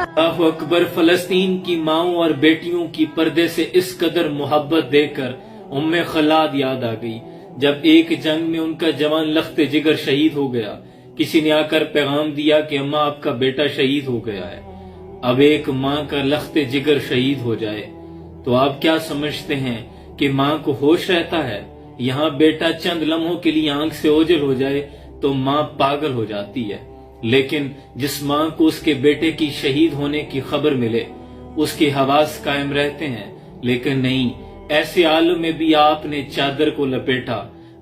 अल्लाहु अकबर। फलस्तीन की माओं और बेटियों की पर्दे से इस कदर मोहब्बत देखकर उम्मे खलाद याद आ गई। जब एक जंग में उनका जवान लख्ते जिगर शहीद हो गया, किसी ने आकर पैगाम दिया कि अम्मा आपका बेटा शहीद हो गया है। अब एक माँ का लख्ते जिगर शहीद हो जाए तो आप क्या समझते हैं कि माँ को होश रहता है? यहाँ बेटा चंद लम्हों के लिए आंख से ओझल हो जाए तो माँ पागल हो जाती है, लेकिन जिस माँ को उसके बेटे की शहीद होने की खबर मिले उसके हवास कायम रहते हैं। लेकिन नहीं, ऐसे आलम में भी आपने चादर को लपेटा,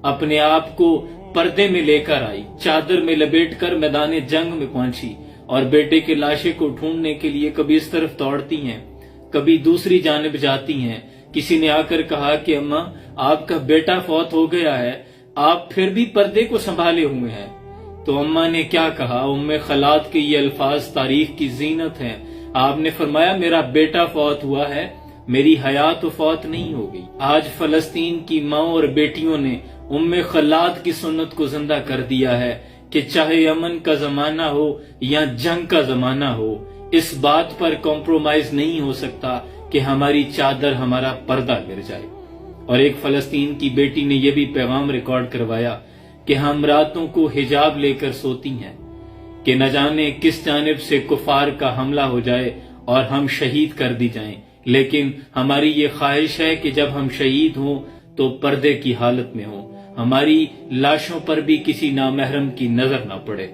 अपने आप को पर्दे में लेकर आई, चादर में लपेटकर मैदान जंग में पहुंची और बेटे के लाशे को ढूंढने के लिए कभी इस तरफ दौड़ती हैं, कभी दूसरी जानिब जाती हैं। किसी ने आकर कहा कि अम्मा आपका बेटा फौत हो गया है, आप फिर भी पर्दे को संभाले हुए हैं। तो अम्मा ने क्या कहा? उम्मे खलाद के ये अल्फाज तारीख की जीनत हैं। आपने फरमाया मेरा बेटा फौत हुआ है, मेरी हयात तो फौत नहीं हो गई। आज फलस्तीन की माओं और बेटियों ने उम्मे खलाद की सुन्नत को जिंदा कर दिया है कि चाहे अमन का जमाना हो या जंग का जमाना हो, इस बात पर कॉम्प्रोमाइज नहीं हो सकता कि हमारी चादर, हमारा पर्दा गिर जाए। और एक फलस्तीन की बेटी ने यह भी पैगाम रिकॉर्ड करवाया कि हम रातों को हिजाब लेकर सोती हैं कि न जाने किस जानिब से कुफार का हमला हो जाए और हम शहीद कर दी जाएं, लेकिन हमारी ये ख्वाहिश है कि जब हम शहीद हों तो पर्दे की हालत में हों, हमारी लाशों पर भी किसी नामहरम की नजर न पड़े।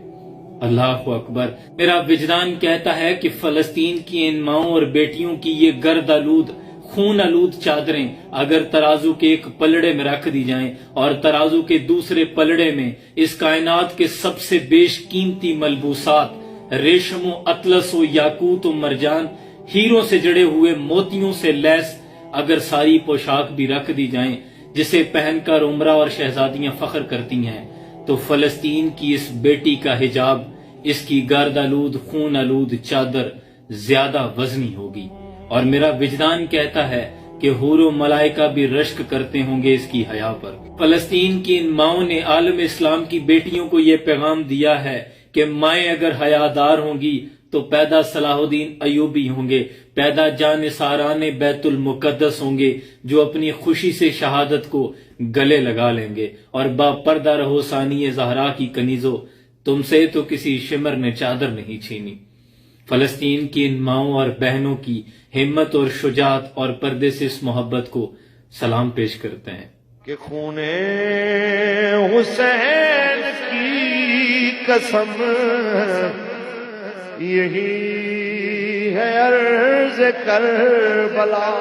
अल्लाहु अकबर। मेरा विजदान कहता है कि फलस्तीन की इन माओं और बेटियों की ये गर्द आलूद, खून आलूद चादरें अगर तराजू के एक पलड़े में रख दी जाएं और तराजू के दूसरे पलड़े में इस कायनात के सबसे बेशकीमती मलबूसात, रेशमो अतलसो याकूत मरजान, हीरों से जड़े हुए मोतियों से लैस अगर सारी पोशाक भी रख दी जाएं, जिसे पहनकर उमरा और शहजादियां फख्र करती हैं, तो फलस्तीन की इस बेटी का हिजाब, इसकी गर्द आलूद, खून आलूद चादर ज्यादा वजनी होगी। और मेरा विजदान कहता है कि हूरो मलाइका भी रश्क करते होंगे इसकी हया पर। फलस्तीन की इन माओं ने आलम इस्लाम की बेटियों को ये पैगाम दिया है कि माएं अगर हयादार होंगी तो पैदा सलाहुद्दीन अयूबी होंगे, पैदा जान साराने बैतुल मुकद्दस होंगे, जो अपनी खुशी से शहादत को गले लगा लेंगे। और बापर्दा रहो सानिए ज़हरा की कनीजो, तुमसे तो किसी शिमर ने चादर नहीं छीनी। फलस्तीन की इन माओं और बहनों की हिम्मत और शुजात और पर्दे से इस मोहब्बत को सलाम पेश करते हैं कि खूने हुसैन की कसम यही है अर्ज़ करबला।